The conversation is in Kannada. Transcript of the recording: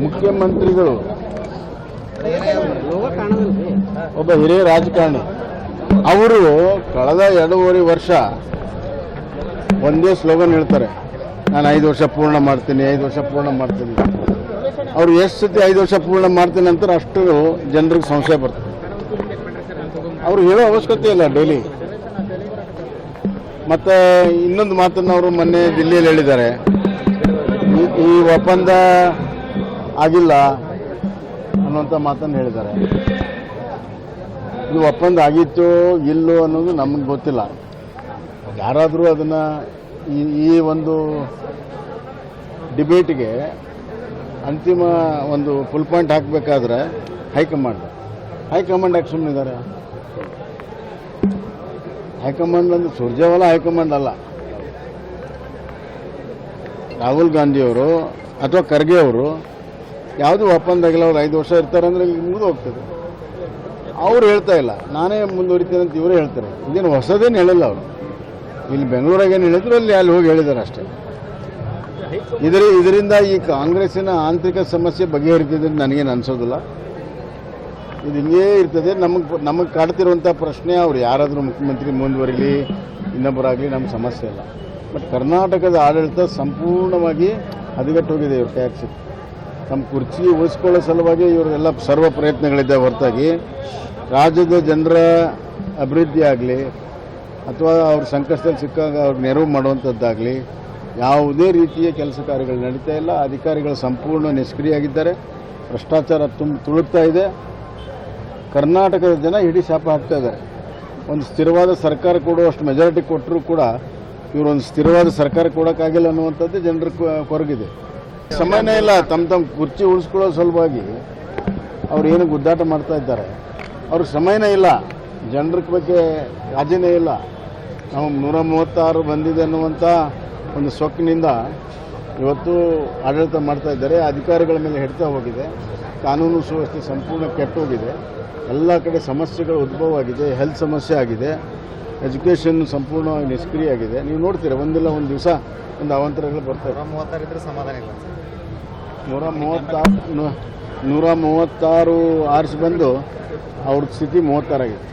ಮುಖ್ಯಮಂತ್ರಿಗಳು ಒಬ್ಬ ಹಿರಿಯ ರಾಜಕಾರಣಿ ಅವರು ಕಳೆದ 2.5 ವರ್ಷ ಒಂದೇ ಸ್ಲೋಗನ್ ಹೇಳ್ತಾರೆ, ನಾನು 5 ವರ್ಷ ಪೂರ್ಣ ಮಾಡ್ತೀನಿ, 5 ವರ್ಷ ಪೂರ್ಣ ಮಾಡ್ತೀನಿ. ಅವರು ಎಷ್ಟು ಸತಿ 5 ವರ್ಷ ಪೂರ್ಣ ಮಾಡ್ತೀನಿ ಅಂತಾರೆ ಅಷ್ಟು ಜನರಿಗೆ ಸಂಶಯ ಬರ್ತದೆ. ಅವರು ಹೇಳೋ ಅವಶ್ಯಕತೆ ಇಲ್ಲ ಡೈಲಿ. ಮತ್ತು ಇನ್ನೊಂದು ಮಾತನ್ನು ಅವರು ಮೊನ್ನೆ ದಿಲ್ಲಿಯಲ್ಲಿ ಹೇಳಿದ್ದಾರೆ, ಈ ಒಪ್ಪಂದ ಆಗಿಲ್ಲ ಅನ್ನುವಂಥ ಮಾತನ್ನು ಹೇಳಿದ್ದಾರೆ. ಇದು ಒಪ್ಪಂದ ಆಗಿತ್ತೋ ಇಲ್ಲೋ ಅನ್ನೋದು ನಮಗೆ ಗೊತ್ತಿಲ್ಲ. ಯಾರಾದರೂ ಅದನ್ನು ಈ ಒಂದು ಡಿಬೇಟಿಗೆ ಅಂತಿಮ ಒಂದು ಫುಲ್ ಪಾಯಿಂಟ್ ಹಾಕಬೇಕಾದ್ರೆ ಹೈಕಮಾಂಡ್ ಯಾಕೆ ಸುಮ್ಮನಿದ್ದಾರೆ? ಹೈಕಮಾಂಡ್ ಅಂದ್ರೆ ಸುರ್ಜೇವಾಲಾ ಹೈಕಮಾಂಡ್ ಅಲ್ಲ. ರಾಹುಲ್ ಗಾಂಧಿಯವರು ಅಥವಾ ಖರ್ಗೆ ಅವರು ಯಾವುದೂ ಒಪ್ಪಂದ ಆಗಿಲ್ಲ, ಅವ್ರು 5 ವರ್ಷ ಇರ್ತಾರೆ ಅಂದರೆ ಇಲ್ಲಿ ಮುಗಿದು ಹೋಗ್ತದೆ. ಅವ್ರು ಹೇಳ್ತಾ ಇಲ್ಲ, ನಾನೇ ಮುಂದುವರಿತೀನಿ ಅಂತ ಇವರೇ ಹೇಳ್ತಾರೆ. ಇದೇನು ಹೊಸದೇನು ಹೇಳಿಲ್ಲ ಅವರು. ಇಲ್ಲಿ ಬೆಂಗಳೂರಾಗ ಏನು ಹೇಳಿದ್ರು ಅಲ್ಲಿ ಹೋಗಿ ಹೇಳಿದ್ದಾರೆ ಅಷ್ಟೇ. ಇದರಿಂದ ಈ ಕಾಂಗ್ರೆಸ್ಸಿನ ಆಂತರಿಕ ಸಮಸ್ಯೆ ಬಗೆಹರಿತಿದೆ ಅಂತ ನನಗೇನು ಅನಿಸೋದಿಲ್ಲ. ಇದು ಹಿಂಗೇ ಇರ್ತದೆ. ನಮಗೆ ಕಾಡ್ತಿರುವಂಥ ಪ್ರಶ್ನೆ, ಅವ್ರು ಯಾರಾದರೂ ಮುಖ್ಯಮಂತ್ರಿ ಮುಂದುವರಿಲಿ, ಇನ್ನೊಬ್ಬರಾಗಲಿ, ನಮ್ಗೆ ಸಮಸ್ಯೆ ಇಲ್ಲ. ಬಟ್ ಕರ್ನಾಟಕದ ಆಡಳಿತ ಸಂಪೂರ್ಣವಾಗಿ ಹದಗೆಟ್ಟೋಗಿದೆ. ಇವ್ರ ಟ್ಯಾಕ್ಸ್ ನಮ್ಮ ಕುರ್ಚಿ ಉಳಿಸ್ಕೊಳ್ಳೋ ಸಲುವಾಗಿ ಇವರೆಲ್ಲ ಸರ್ವ ಪ್ರಯತ್ನಗಳಿದೆ ಹೊರತಾಗಿ ರಾಜ್ಯದ ಜನರ ಅಭಿವೃದ್ಧಿ ಆಗಲಿ ಅಥವಾ ಅವ್ರ ಸಂಕಷ್ಟದಲ್ಲಿ ಸಿಕ್ಕಾಗ ಅವ್ರಿಗೆ ನೆರವು ಮಾಡುವಂಥದ್ದಾಗಲಿ ಯಾವುದೇ ರೀತಿಯ ಕೆಲಸ ಕಾರ್ಯಗಳು ನಡೀತಾ ಇಲ್ಲ. ಅಧಿಕಾರಿಗಳು ಸಂಪೂರ್ಣ ನಿಷ್ಕ್ರಿಯಾಗಿದ್ದಾರೆ. ಭ್ರಷ್ಟಾಚಾರ ತುಳುಕ್ತಾ ಇದೆ. ಕರ್ನಾಟಕದ ಜನ ಇಡೀ ಶಾಪ ಹಾಕ್ತಾ ಇದ್ದಾರೆ. ಒಂದು ಸ್ಥಿರವಾದ ಸರ್ಕಾರ ಕೊಡುವಷ್ಟು ಮೆಜಾರಿಟಿ ಕೊಟ್ಟರೂ ಕೂಡ ಇವರೊಂದು ಸ್ಥಿರವಾದ ಸರ್ಕಾರ ಕೊಡೋಕ್ಕಾಗಿಲ್ಲ ಅನ್ನುವಂಥದ್ದು ಜನರ ಕೊರಗಿದೆ. ಸಮಯನೇ ಇಲ್ಲ. ತಮ್ಮ ಕುರ್ಚಿ ಉಳಿಸ್ಕೊಳ್ಳೋ ಸಲುವಾಗಿ ಅವ್ರು ಏನು ಗುದ್ದಾಟ ಮಾಡ್ತಾ ಇದ್ದಾರೆ. ಅವ್ರಿಗೆ ಸಮಯನೇ ಇಲ್ಲ. ಜನರ ಬಗ್ಗೆ ಕಾಳಜಿನೇ ಇಲ್ಲ. ನಾವು 136 ಬಂದಿದೆ ಅನ್ನುವಂಥ ಒಂದು ಸೊಕ್ಕಿನಿಂದ ಇವತ್ತು ಆಡಳಿತ ಮಾಡ್ತಾ ಇದ್ದಾರೆ. ಅಧಿಕಾರಿಗಳ ಮೇಲೆ ಹಿಡಿತಾ ಹೋಗಿದೆ. ಕಾನೂನು ಸುವ್ಯವಸ್ಥೆ ಸಂಪೂರ್ಣ ಕೆಟ್ಟೋಗಿದೆ. ಎಲ್ಲ ಕಡೆ ಸಮಸ್ಯೆಗಳು ಉದ್ಭವ ಆಗಿದೆ. ಹೆಲ್ತ್ ಸಮಸ್ಯೆ ಆಗಿದೆ. ಎಜುಕೇಷನ್ ಸಂಪೂರ್ಣವಾಗಿ ನಿಷ್ಕ್ರಿಯ ಆಗಿದೆ. ನೀವು ನೋಡ್ತೀರ, ಒಂದಿಲ್ಲ ಒಂದು ದಿವಸ ಒಂದು ಅವಾಂತರಗಳು ಬರ್ತಾರೆ. 136 ಇದ್ರೆ ಸಮಾಧಾನ ಇಲ್ಲ. 136 ಆರಿಸಿ ಬಂದು ಅವ್ರ ಸ್ಥಿತಿ 36 ಆಗಿದೆ.